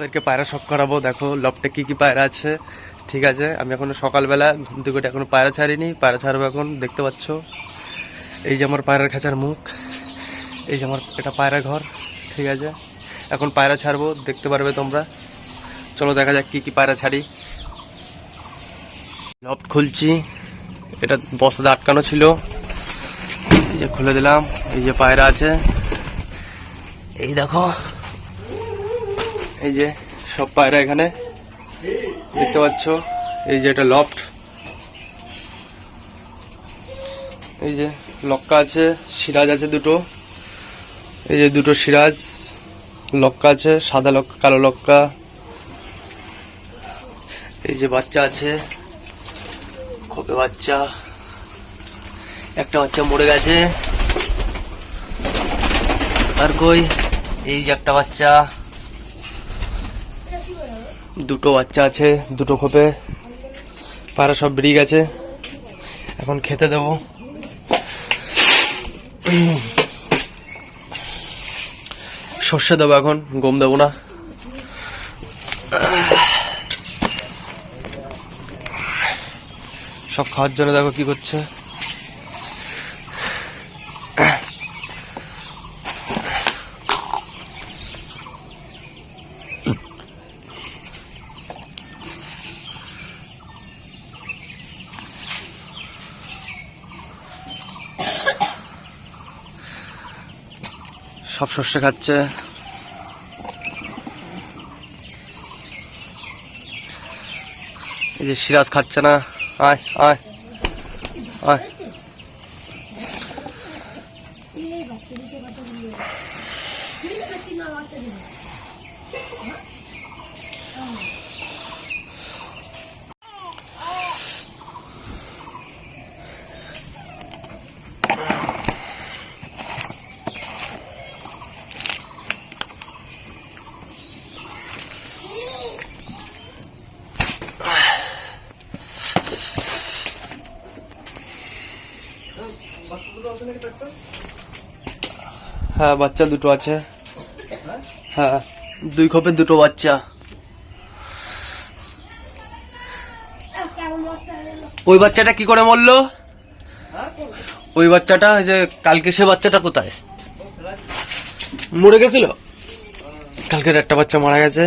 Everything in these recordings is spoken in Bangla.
তোমাদেরকে পায়রা শখ করাবো। দেখো লফটে কি কি পায়রা আছে। ঠিক আছে, আমি এখন সকালবেলা ঘুম থেকে উঠে এখনো পায়রা ছাড়িনি, পায়রা ছাড়বো এখন। দেখতে পাচ্ছ এই যে আমার পায়রার খাঁচার মুখ, এই যে আমার এটা পায়রা ঘর। ঠিক আছে, এখন পায়রা ছাড়বো, দেখতে পারবে তোমরা। চলো দেখা যাক কি কি পায়রা ছাড়ি। লফট খুলছি, এটা বস্তাতে আটকানো ছিল, এই যে খুলে দিলাম। এই যে পায়রা আছে, এই দেখো, এই যে সব পায়রা এখানে দেখতে পাচ্ছ। এই যে এটা লফট, এই যে লক্কা আছে, সিরাজ আছে দুটো, এই যে দুটো সিরাজ লক্কা আছে, সাদা লক্কা কালো লক্কা। এই যে বাচ্চা আছে, খোপে বাচ্চা, একটা বাচ্চা মরে গেছে। আর কই, এই যে একটা বাচ্চা, দুটো বাচ্চা আছে, দুটো খোপে। পায়রা সব বেরিয়ে গেছে, এখন খেতে দেবো। সর্ষে দেবো এখন, গম দেবো না। সব খাওয়ার জন্য দেখো কি করছে। সব সর্ষে খাচ্ছে। এই যে সিরাজ খাচ্ছে না, আয় আয় আয়। হ্যাঁ বাচ্চা দুটো আছে, হ্যাঁ দুই খোপে দুটো বাচ্চা। ওই বাচ্চাটা কি করে মরলো? ওই বাচ্চাটা যে কালকে, সে বাচ্চাটা কোথায়? মরে গেছিল কালকের, একটা বাচ্চা মারা গেছে।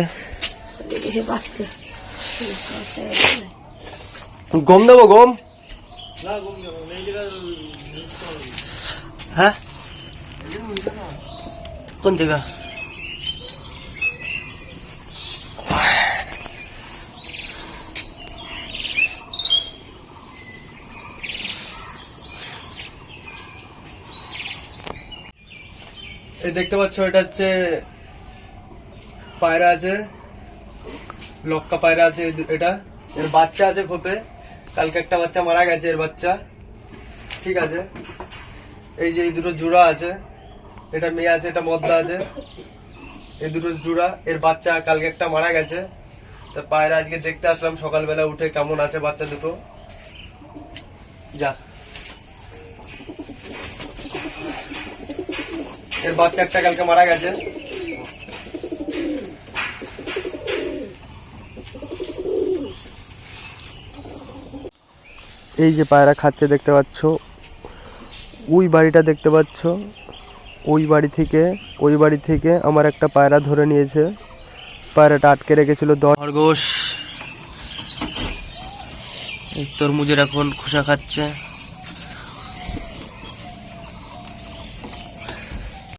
গম দেবো, গম? হ্যাঁ কোন জায়গা? এই দেখতে পাচ্ছ, এটা হচ্ছে পায়রা আছে, লক্কা পায়রা আছে। এটা এর বাচ্চা আছে খোপে, কালকে একটা বাচ্চা মারা গেছে এর বাচ্চা। ঠিক আছে, এই যে এই দুটো জোড়া আছে, এটা মেয়ে আছে, এটা মদ্দা আছে। এই দুটো জোড়া, এর বাচ্চা কালকে একটা মারা গেছে। তা পায়রা আজকে দেখতে আসলাম সকালবেলা উঠে, কেমন আছে বাচ্চা দুটো। যা, এর বাচ্চা একটা কালকে মারা গেছে। এই যে পায়রা খাচ্ছে দেখতে পাচ্ছ, ওই বাড়িটা দেখতে পাচ্ছ, ওই বাড়ি থেকে আমার একটা পায়রা ধরে নিয়েছে। পায়রাটা আটকে রেখেছিল খরগোশ। এই তরমুজের এখন খোসা খাচ্ছে।